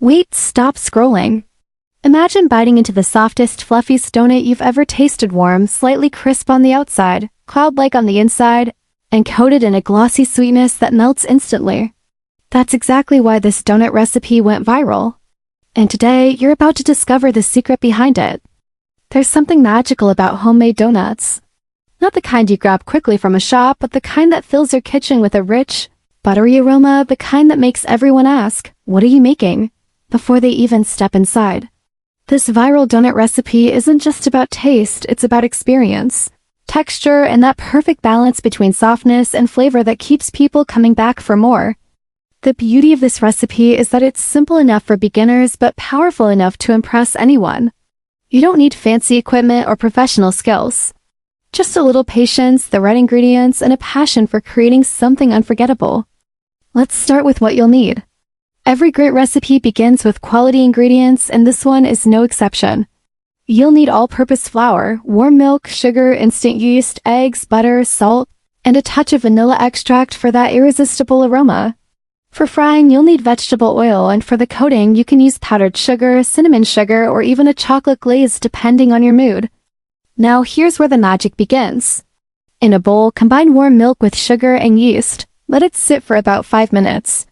Wait, stop scrolling. Imagine biting into the softest, fluffiest donut you've ever tasted, warm, slightly crisp on the outside, cloud-like on the inside, and coated in a glossy sweetness that melts instantly. That's exactly why this donut recipe went viral. And today, you're about to discover the secret behind it. There's something magical about homemade donuts. Not the kind you grab quickly from a shop, but the kind that fills your kitchen with a rich, buttery aroma, the kind that makes everyone ask, "What are you making?" before they even step inside. This viral donut recipe isn't just about taste, it's about experience, texture, and that perfect balance between softness and flavor that keeps people coming back for more. The beauty of this recipe is that it's simple enough for beginners but powerful enough to impress anyone. You don't need fancy equipment or professional skills. Just a little patience, the right ingredients, and a passion for creating something unforgettable. Let's start with what you'll need. Every great recipe begins with quality ingredients, and this one is no exception. You'll need all-purpose flour, warm milk, sugar, instant yeast, eggs, butter, salt, and a touch of vanilla extract for that irresistible aroma. For frying, you'll need vegetable oil, and for the coating, you can use powdered sugar, cinnamon sugar, or even a chocolate glaze depending on your mood. Now here's where the magic begins. In a bowl, combine warm milk with sugar and yeast. Let it sit for about 5 minutes.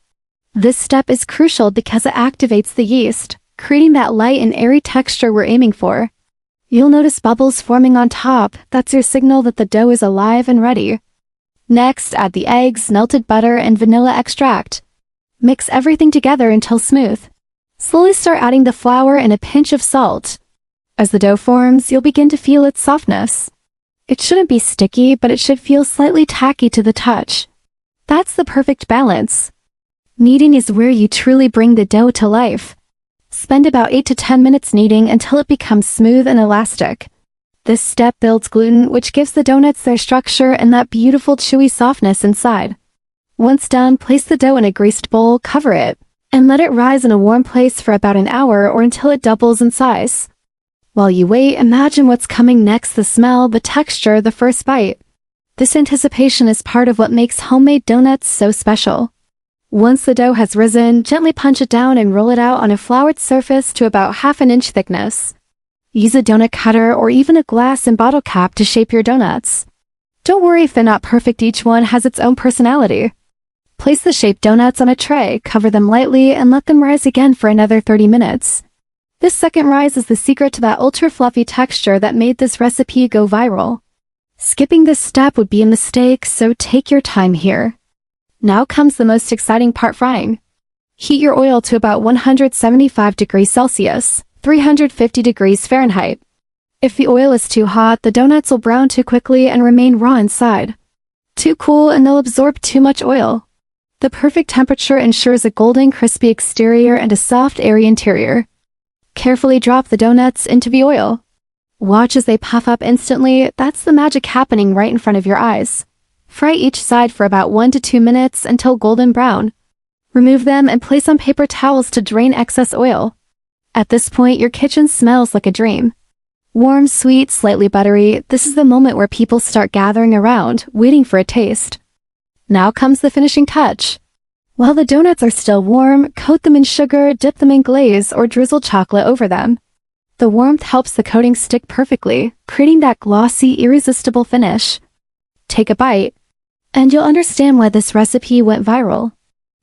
This step is crucial because it activates the yeast, creating that light and airy texture we're aiming for. You'll notice bubbles forming on top. That's your signal that the dough is alive and ready. Next, add the eggs, melted butter, and vanilla extract. Mix everything together until smooth. Slowly start adding the flour and a pinch of salt. As the dough forms, you'll begin to feel its softness. It shouldn't be sticky, but it should feel slightly tacky to the touch. That's the perfect balance. Kneading is where you truly bring the dough to life. Spend about 8 to 10 minutes kneading until it becomes smooth and elastic. This step builds gluten, which gives the donuts their structure and that beautiful chewy softness inside. Once done, place the dough in a greased bowl, cover it, and let it rise in a warm place for about an hour or until it doubles in size. While you wait, imagine what's coming next: the smell, the texture, the first bite. This anticipation is part of what makes homemade donuts so special. Once the dough has risen, gently punch it down and roll it out on a floured surface to about 1/2 inch thickness. Use a donut cutter or even a glass and bottle cap to shape your donuts. Don't worry if they're not perfect, each one has its own personality. Place the shaped donuts on a tray, cover them lightly, and let them rise again for another 30 minutes. This second rise is the secret to that ultra-fluffy texture that made this recipe go viral. Skipping this step would be a mistake, so take your time here. Now comes the most exciting part: frying. Heat your oil to about 175 degrees Celsius, 350 degrees Fahrenheit. If the oil is too hot, the donuts will brown too quickly and remain raw inside. Too cool and they'll absorb too much oil. The perfect temperature ensures a golden, crispy exterior and a soft, airy interior. Carefully drop the donuts into the oil. Watch as they puff up instantly. That's the magic happening right in front of your eyes. Fry each side for about 1 to 2 minutes until golden brown. Remove them and place on paper towels to drain excess oil. At this point, your kitchen smells like a dream. Warm, sweet, slightly buttery, this is the moment where people start gathering around, waiting for a taste. Now comes the finishing touch. While the donuts are still warm, coat them in sugar, dip them in glaze, or drizzle chocolate over them. The warmth helps the coating stick perfectly, creating that glossy, irresistible finish. Take a bite, and you'll understand why this recipe went viral.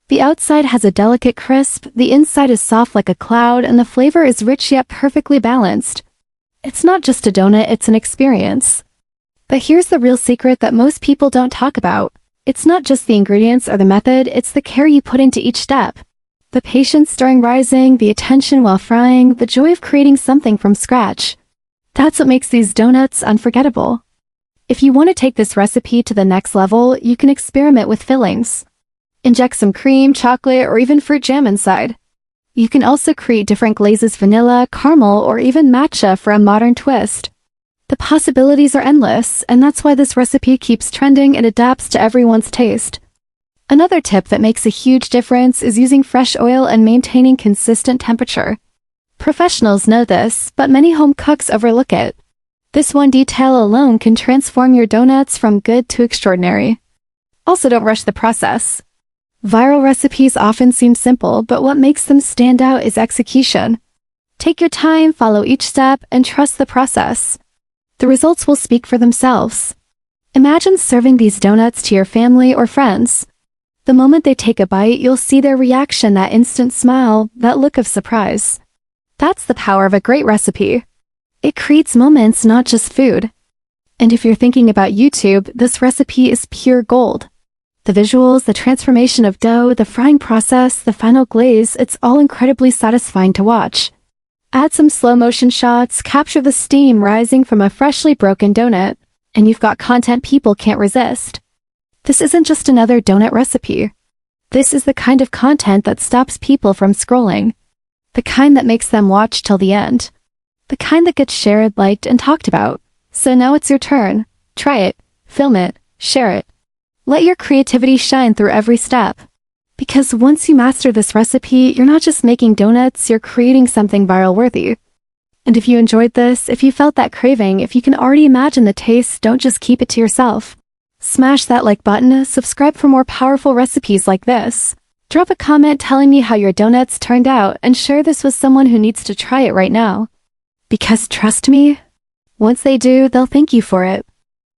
The outside has a delicate crisp, the inside is soft like a cloud, and the flavor is rich yet perfectly balanced. It's not just a donut, it's an experience. But here's the real secret that most people don't talk about. It's not just the ingredients or the method, it's the care you put into each step. The patience during rising, the attention while frying, the joy of creating something from scratch. That's what makes these donuts unforgettable. If you want to take this recipe to the next level, you can experiment with fillings. Inject some cream, chocolate, or even fruit jam inside. You can also create different glazes: vanilla, caramel, or even matcha for a modern twist. The possibilities are endless, and that's why this recipe keeps trending and adapts to everyone's taste. Another tip that makes a huge difference is using fresh oil and maintaining consistent temperature. Professionals know this, but many home cooks overlook it. This one detail alone can transform your donuts from good to extraordinary. Also, don't rush the process. Viral recipes often seem simple, but what makes them stand out is execution. Take your time, follow each step, and trust the process. The results will speak for themselves. Imagine serving these donuts to your family or friends. The moment they take a bite, you'll see their reaction, that instant smile, that look of surprise. That's the power of a great recipe. It creates moments, not just food. And if you're thinking about YouTube, this recipe is pure gold. The visuals, the transformation of dough, the frying process, the final glaze, it's all incredibly satisfying to watch. Add some slow motion shots, capture the steam rising from a freshly broken donut, and you've got content people can't resist. This isn't just another donut recipe. This is the kind of content that stops people from scrolling. The kind that makes them watch till the end. The kind that gets shared, liked, and talked about. So now it's your turn. Try it, film it, share it. Let your creativity shine through every step. Because once you master this recipe, you're not just making donuts, you're creating something viral worthy. And if you enjoyed this, if you felt that craving, if you can already imagine the taste, don't just keep it to yourself. Smash that like button, subscribe for more powerful recipes like this. Drop a comment telling me how your donuts turned out, and share this with someone who needs to try it right now. Because trust me, once they do, they'll thank you for it.